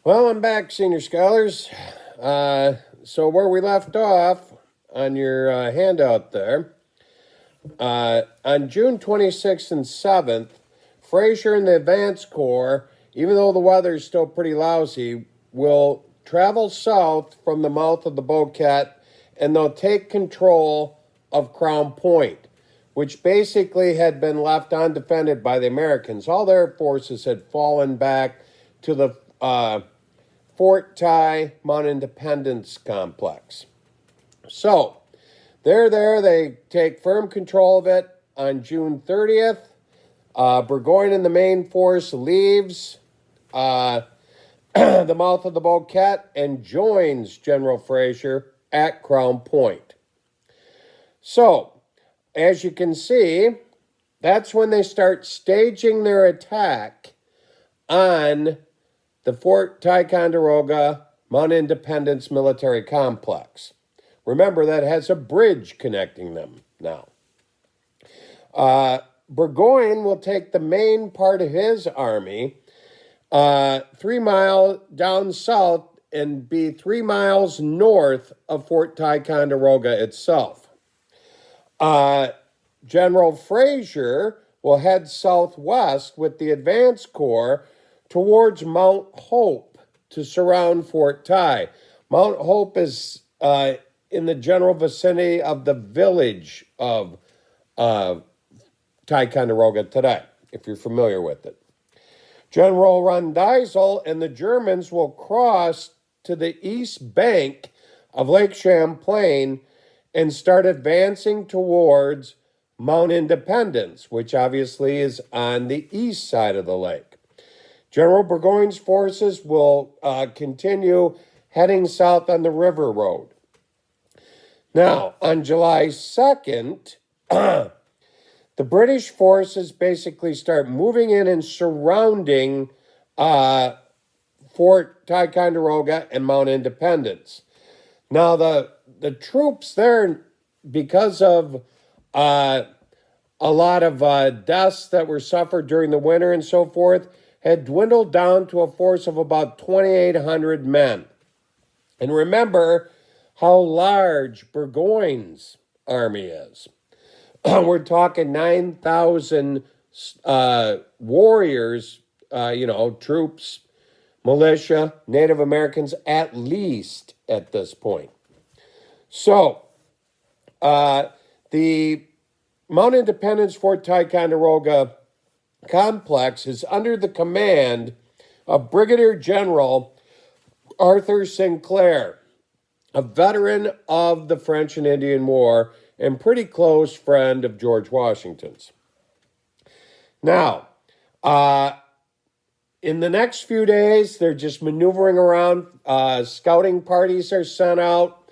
Well, I'm back, senior scholars. So where we left off on your handout there, on June 26th and 7th, Fraser and the Advance Corps, even though the weather is still pretty lousy, will travel south from the mouth of the Boquet, and they'll take control of Crown Point, which basically had been left undefended by the Americans. All their forces had fallen back to the Fort Ty Mount Independence complex. So they're there. They take firm control of it on June 30th. Burgoyne and the main force leaves the mouth of the Boquet and joins General Fraser at Crown Point. So, as you can see, that's when they start staging their attack on the Fort Ticonderoga Mount Independence military complex. Remember, that has a bridge connecting them now. Burgoyne will take the main part of his army 3 miles down south and be 3 miles north of Fort Ticonderoga itself. General Fraser will head southwest with the Advance Corps towards Mount Hope to surround Fort Ty. Mount Hope is in the general vicinity of the village of Ticonderoga today, if you're familiar with it. General Rondeisel and the Germans will cross to the east bank of Lake Champlain and start advancing towards Mount Independence, which obviously is on the east side of the lake. General Burgoyne's forces will continue heading south on the river road. Now, on July 2nd, the British forces basically start moving in and surrounding Fort Ticonderoga and Mount Independence. Now, the troops there, because of a lot of deaths that were suffered during the winter and so forth, had dwindled down to a force of about 2,800 men. And remember how large Burgoyne's army is. We're talking 9,000 warriors, troops, militia, Native Americans at least at this point. So, the Mount Independence Fort Ticonderoga complex is under the command of Brigadier General Arthur Sinclair, a veteran of the French and Indian War and pretty close friend of George Washington's. Now, in the next few days, they're just maneuvering around. Scouting parties are sent out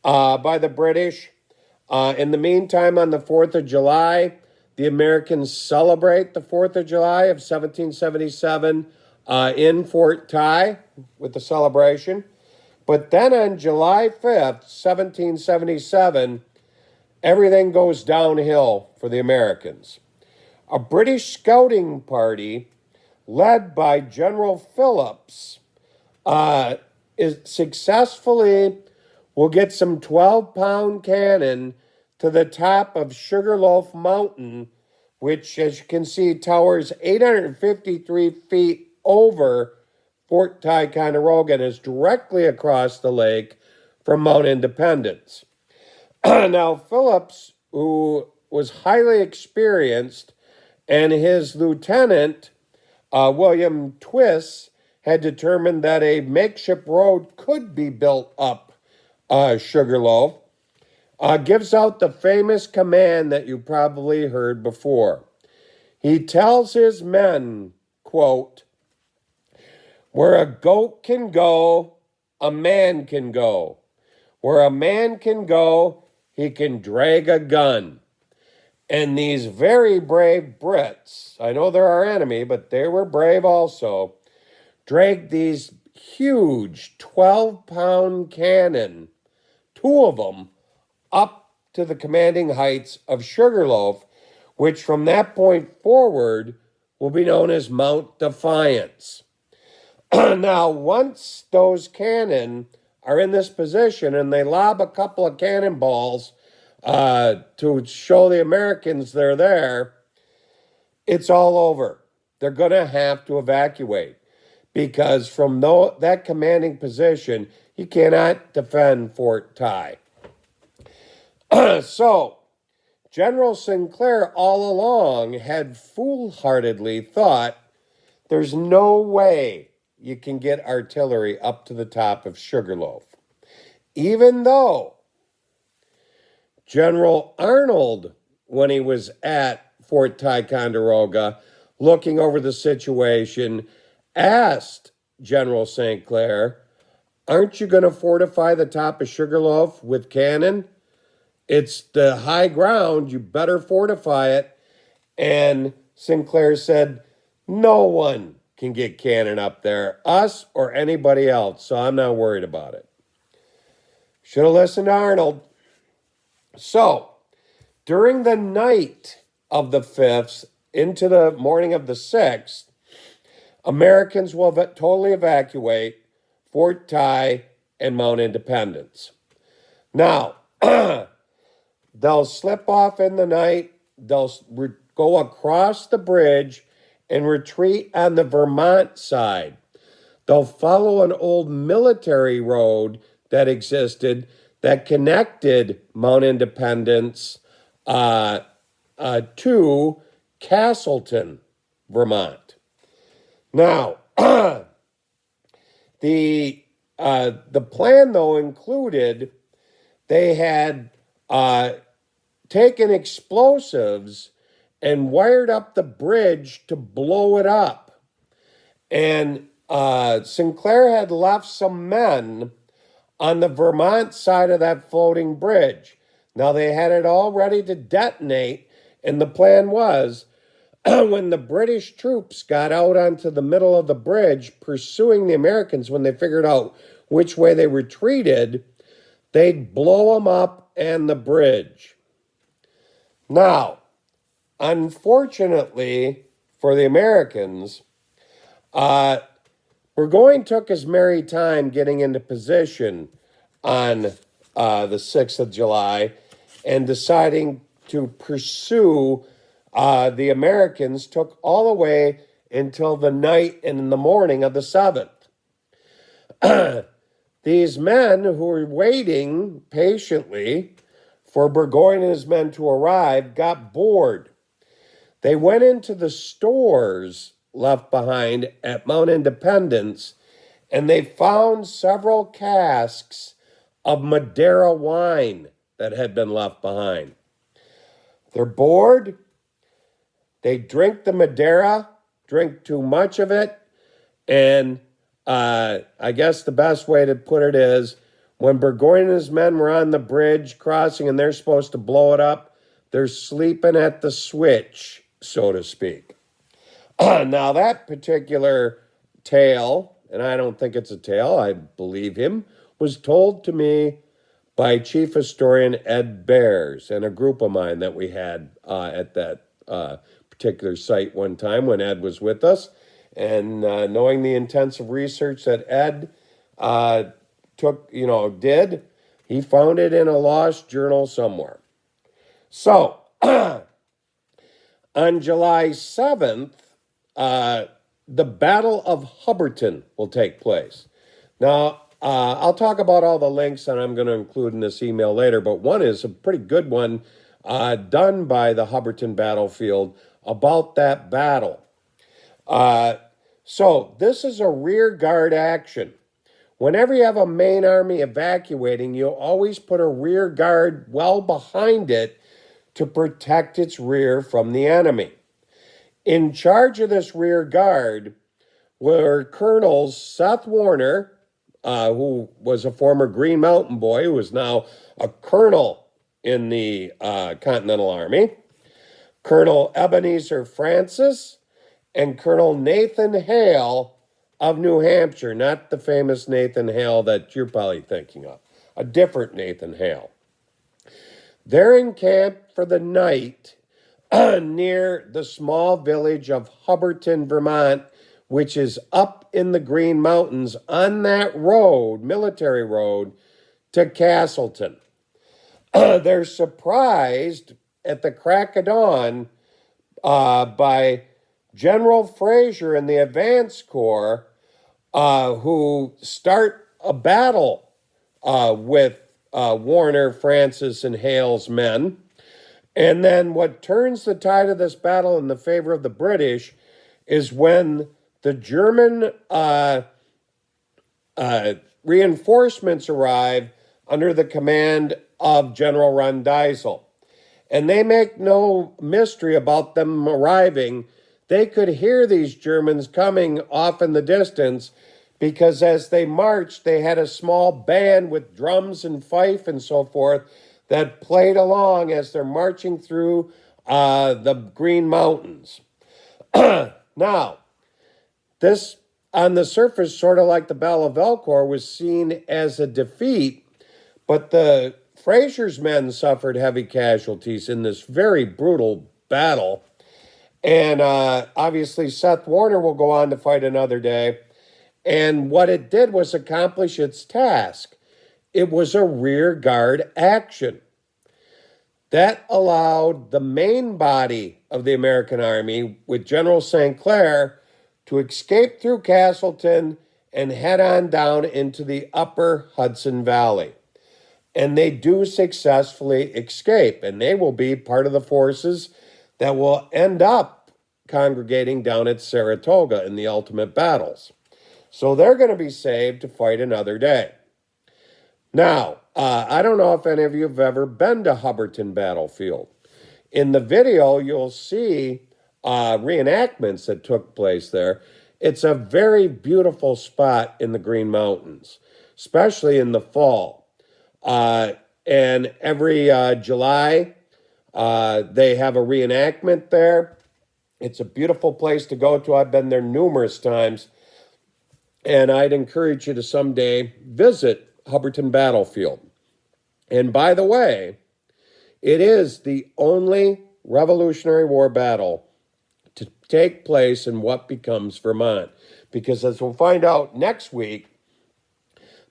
by the British. In the meantime, on the 4th of July, the Americans celebrate the 4th of July of 1777 in Fort Ty with the celebration. But then on July 5th, 1777, everything goes downhill for the Americans. A British scouting party led by General Phillips is successfully will get some 12-pound cannon to the top of Sugarloaf Mountain, which, as you can see, towers 853 feet over Fort Ticonderoga and is directly across the lake from Mount Independence. Now, Phillips, who was highly experienced, and his lieutenant, William Twiss, had determined that a makeshift road could be built up Sugarloaf, gives out the famous command that you probably heard before. He tells his men, quote, "Where a goat can go, a man can go. Where a man can go, he can drag a gun." And these very brave Brits, I know they're our enemy, but they were brave also, dragged these huge 12-pound cannon, two of them, up to the commanding heights of Sugarloaf, which from that point forward will be known as Mount Defiance. Now, once those cannon are in this position and they lob a couple of cannonballs to show the Americans they're there, it's all over. They're going to have to evacuate because from that commanding position, you cannot defend Fort Ty. So, General Sinclair all along had foolhardily thought there's no way you can get artillery up to the top of Sugarloaf. Even though General Arnold, when he was at Fort Ticonderoga, looking over the situation, asked General St. Clair, aren't you going to fortify the top of Sugarloaf with cannon? It's the high ground. You better fortify it. And Sinclair said, no one can get cannon up there, us or anybody else, so I'm not worried about it. Should have listened to Arnold. So, during the night of the 5th into the morning of the 6th, Americans will totally evacuate Fort Ty and Mount Independence. Now, they'll slip off in the night. They'll go across the bridge and retreat on the Vermont side. They'll follow an old military road that existed that connected Mount Independence to Castleton, Vermont. Now, the plan, though, included they had taken explosives and wired up the bridge to blow it up. And Sinclair had left some men on the Vermont side of that floating bridge. Now they had it all ready to detonate, and the plan was when the British troops got out onto the middle of the bridge pursuing the Americans, when they figured out which way they retreated, they'd blow them up and the bridge. Now, unfortunately for the Americans, Burgoyne took his merry time getting into position on the 6th of July and deciding to pursue the Americans took all the way until the night and in the morning of the 7th. These men who were waiting patiently for Burgoyne and his men to arrive got bored. They went into the stores left behind at Mount Independence, and they found several casks of Madeira wine that had been left behind. They're bored. They drink the Madeira, drink too much of it, and I guess the best way to put it is when Burgoyne and his men were on the bridge crossing and they're supposed to blow it up, they're sleeping at the switch, so to speak. Now, that particular tale, and I don't think it's a tale, I believe him, was told to me by Chief Historian Ed Bears and a group of mine that we had at that particular site one time when Ed was with us. And knowing the intensive research that Ed did, he found it in a lost journal somewhere. So, on July 7th, the Battle of Hubbardton will take place. Now, I'll talk about all the links that I'm going to include in this email later, but one is a pretty good one done by the Hubbardton battlefield about that battle. So this is a rear guard action. Whenever you have a main army evacuating, you'll always put a rear guard well behind it to protect its rear from the enemy. In charge of this rear guard were Colonels Seth Warner, who was a former Green Mountain boy, who is now a colonel in the Continental Army, Colonel Ebenezer Francis, and Colonel Nathan Hale of New Hampshire, not the famous Nathan Hale that you're probably thinking of, a different Nathan Hale. They're encamped for the night near the small village of Hubbardton, Vermont, which is up in the Green Mountains on that road, military road, to Castleton. They're surprised at the crack of dawn by General Fraser and the Advance Corps, who start a battle with Warner, Francis, and Hale's men. And then what turns the tide of this battle in the favor of the British is when the German reinforcements arrive under the command of General Rondeisel. And they make no mystery about them arriving. They could hear these Germans coming off in the distance because as they marched, they had a small band with drums and fife and so forth that played along as they're marching through the Green Mountains. Now, this, on the surface, sort of like the Battle of Valcourt, was seen as a defeat, but the Fraser's men suffered heavy casualties in this very brutal battle. And obviously, Seth Warner will go on to fight another day. And what it did was accomplish its task. It was a rear guard action. That allowed the main body of the American Army, with General St. Clair, to escape through Castleton and head on down into the upper Hudson Valley. And they do successfully escape, and they will be part of the forces that will end up congregating down at Saratoga in the ultimate battles. So they're going to be saved to fight another day. Now, I don't know if any of you have ever been to Hubbardton Battlefield. In the video, you'll see reenactments that took place there. It's a very beautiful spot in the Green Mountains, especially in the fall. And every July, they have a reenactment there. It's a beautiful place to go to. I've been there numerous times. And I'd encourage you to someday visit Hubbardton Battlefield. And by the way, it is the only Revolutionary War battle to take place in what becomes Vermont. Because as we'll find out next week,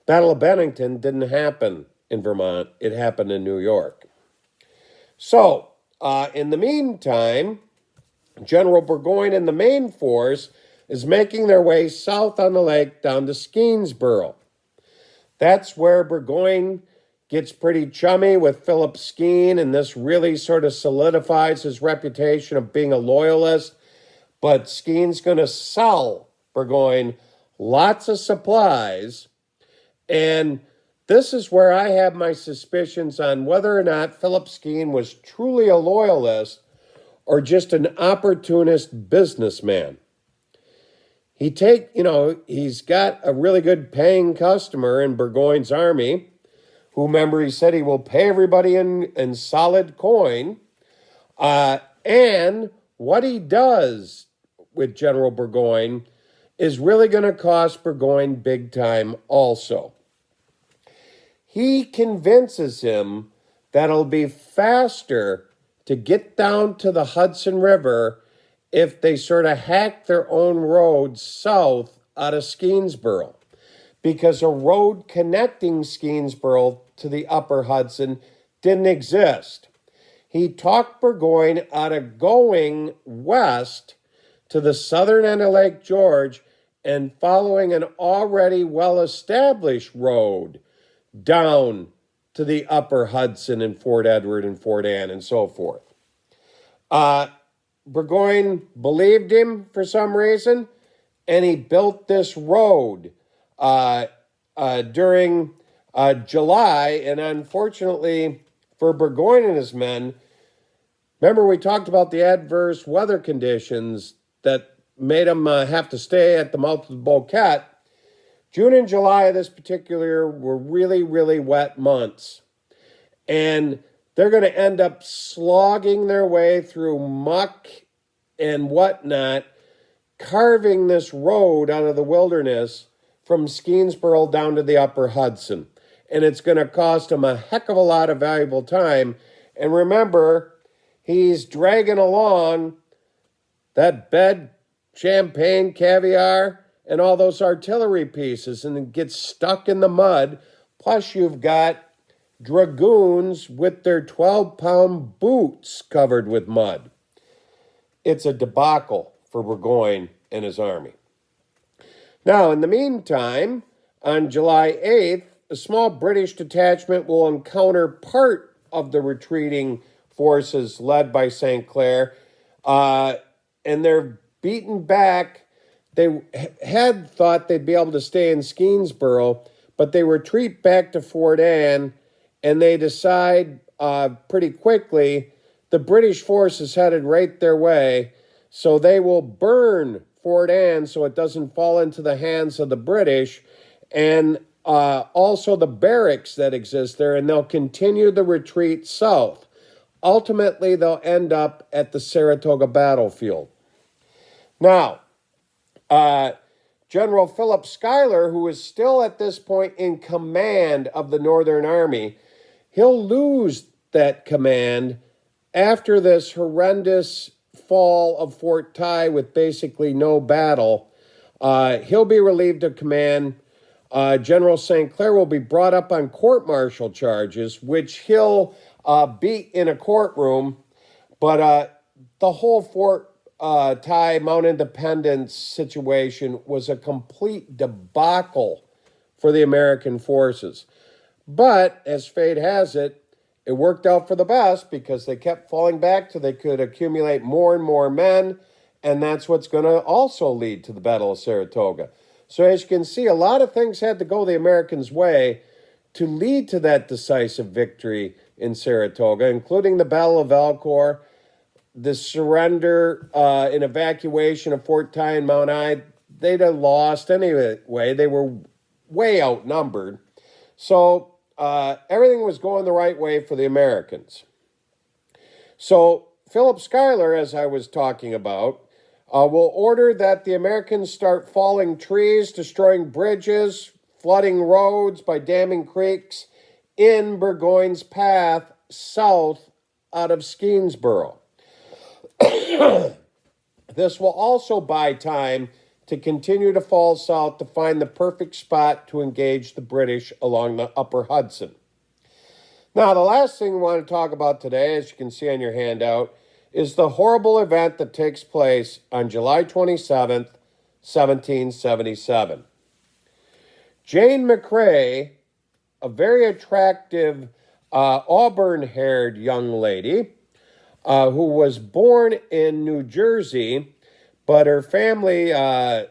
Battle of Bennington didn't happen in Vermont. It happened in New York. So, in the meantime, General Burgoyne and the main force is making their way south on the lake down to Skenesboro. That's where Burgoyne gets pretty chummy with Philip Skene, and this really sort of solidifies his reputation of being a loyalist. But Skene's going to sell Burgoyne lots of supplies, and this is where I have my suspicions on whether or not Philip Skene was truly a loyalist or just an opportunist businessman. He's got a really good paying customer in Burgoyne's army, who, remember, he said he will pay everybody in solid coin. And what he does with General Burgoyne is really going to cost Burgoyne big time also. He convinces him that it'll be faster to get down to the Hudson River if they sort of hack their own road south out of Skenesboro, because a road connecting Skenesboro to the upper Hudson didn't exist. He talked Burgoyne out of going west to the southern end of Lake George and following an already well-established road down to the upper Hudson and Fort Edward and Fort Anne and so forth. Burgoyne believed him for some reason, and he built this road during July. And unfortunately for Burgoyne and his men, remember we talked about the adverse weather conditions that made them have to stay at the mouth of the Boquet. June and July of this particular year were really, really wet months. And they're going to end up slogging their way through muck and whatnot, carving this road out of the wilderness from Skenesboro down to the upper Hudson. And it's going to cost them a heck of a lot of valuable time. And remember, he's dragging along that bed champagne, caviar, and all those artillery pieces, and it gets stuck in the mud. Plus, you've got dragoons with their 12-pound boots covered with mud. It's a debacle for Burgoyne and his army. Now, in the meantime, on July 8th, a small British detachment will encounter part of the retreating forces led by St. Clair, and they're beaten back. They had thought they'd be able to stay in Skenesboro, but they retreat back to Fort Anne, and they decide pretty quickly the British force is headed right their way, so they will burn Fort Anne so it doesn't fall into the hands of the British, and also the barracks that exist there, and they'll continue the retreat south. Ultimately, they'll end up at the Saratoga battlefield. Now, General Philip Schuyler, who is still at this point in command of the Northern Army, he'll lose that command after this horrendous fall of Fort Ty with basically no battle. He'll be relieved of command. General St. Clair will be brought up on court-martial charges, which he'll beat in a courtroom. But the whole Fort Ty Mount Independence situation was a complete debacle for the American forces. But, as fate has it, it worked out for the best because they kept falling back till they could accumulate more and more men, and that's what's going to also lead to the Battle of Saratoga. So as you can see, a lot of things had to go the Americans' way to lead to that decisive victory in Saratoga, including the Battle of Elcourt, the surrender and evacuation of Fort Ty and Mount I. They'd have lost anyway. They were way outnumbered. So everything was going the right way for the Americans. So Philip Schuyler, as I was talking about, will order that the Americans start falling trees, destroying bridges, flooding roads by damming creeks in Burgoyne's path south out of Skenesboro. This will also buy time to continue to fall south to find the perfect spot to engage the British along the upper Hudson. Now, the last thing we want to talk about today, as you can see on your handout, is the horrible event that takes place on July 27th, 1777. Jane McCrae, a very attractive auburn-haired young lady who was born in New Jersey, but her family, after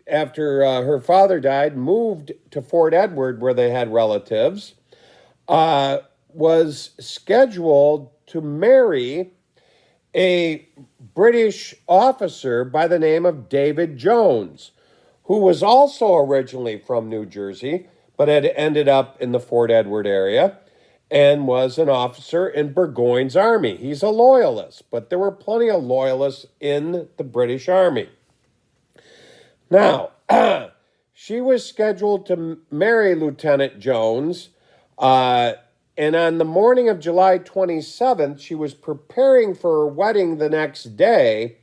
her father died, moved to Fort Edward where they had relatives, was scheduled to marry a British officer by the name of David Jones, who was also originally from New Jersey, but had ended up in the Fort Edward area and was an officer in Burgoyne's army. He's a loyalist, but there were plenty of loyalists in the British Army. Now, she was scheduled to marry Lieutenant Jones, and on the morning of July 27th, she was preparing for her wedding the next day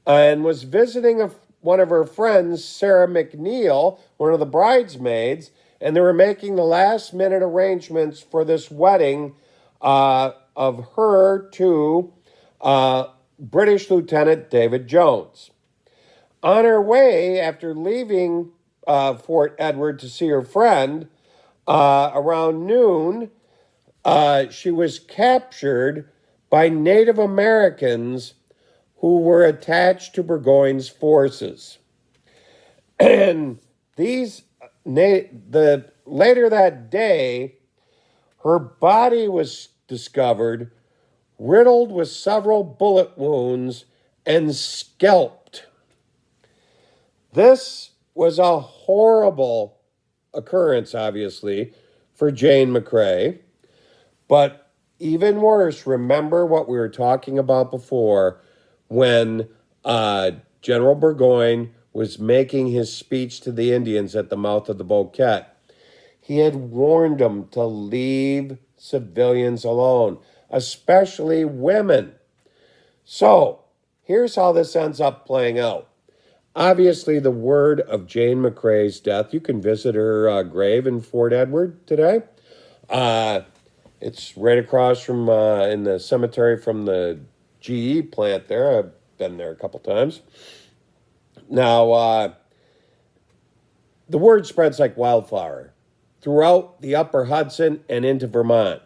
and was visiting one of her friends, Sarah McNeil, one of the bridesmaids, and they were making the last-minute arrangements for this wedding of her to British Lieutenant David Jones. On her way, after leaving Fort Edward to see her friend, around noon, she was captured by Native Americans who were attached to Burgoyne's forces. And later that day, her body was discovered, riddled with several bullet wounds, and scalped. This was a horrible occurrence, obviously, for Jane McCrae. But even worse, remember what we were talking about before when General Burgoyne was making his speech to the Indians at the mouth of the Boquet. He had warned them to leave civilians alone, especially women. So, here's how this ends up playing out. Obviously, the word of Jane McCrae's death, you can visit her grave in Fort Edward today. Uh, it's right across from, in the cemetery from the GE plant there. I've been there a couple times. Now, the word spreads like wildfire throughout the upper Hudson and into Vermont.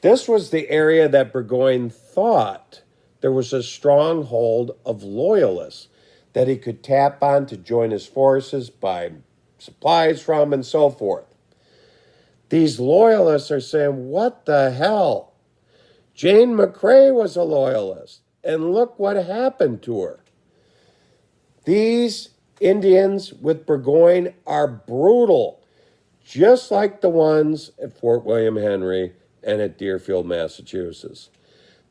This was the area that Burgoyne thought there was a stronghold of loyalists that he could tap on to join his forces, buy supplies from, and so forth. These loyalists are saying, what the hell? Jane McCrae was a loyalist, and look what happened to her. These Indians with Burgoyne are brutal, just like the ones at Fort William Henry and at Deerfield, Massachusetts.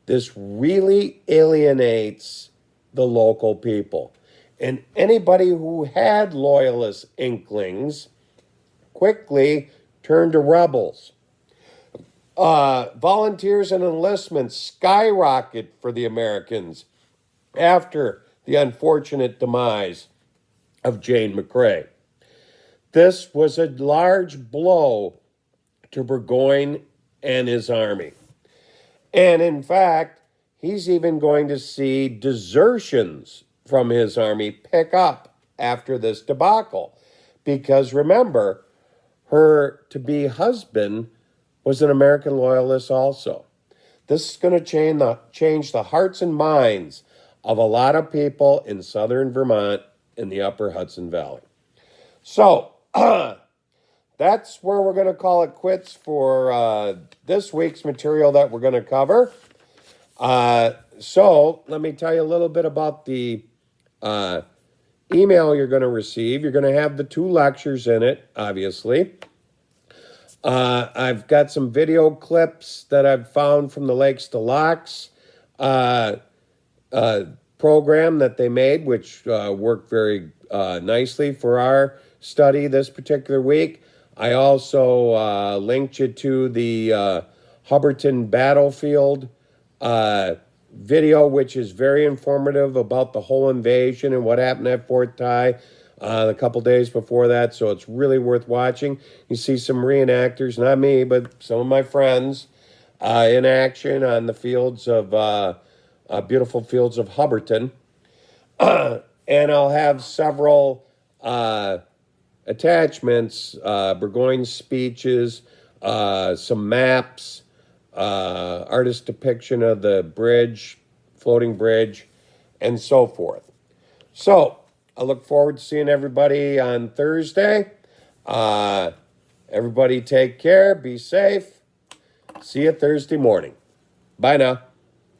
This really alienates the local people. And anybody who had loyalist inklings quickly turned to rebels. Volunteers and enlistments skyrocket for the Americans after the unfortunate demise of Jane McCrae. This was a large blow to Burgoyne and his army. And in fact, he's even going to see desertions from his army pick up after this debacle. Because remember, her to-be husband was an American loyalist also. This is going to change the hearts and minds of a lot of people in southern Vermont in the upper Hudson Valley. So, that's where we're going to call it quits for this week's material that we're going to cover. So let me tell you a little bit about the email you're going to receive. You're going to have the 2 lectures in it, obviously. I've got some video clips that I've found from the Lakes to Locks program that they made, which worked very nicely for our study this particular week. I also linked you to the Hubbardton Battlefield video, which is very informative about the whole invasion and what happened at Fort Ty a couple days before that, so it's really worth watching. You see some reenactors, not me, but some of my friends in action on the fields of beautiful fields of Hubbardton. And I'll have several attachments, Burgoyne's speeches, some maps, artist depiction of the bridge, floating bridge, and so forth. So, I look forward to seeing everybody on Thursday. Everybody take care, be safe. See you Thursday morning. Bye now.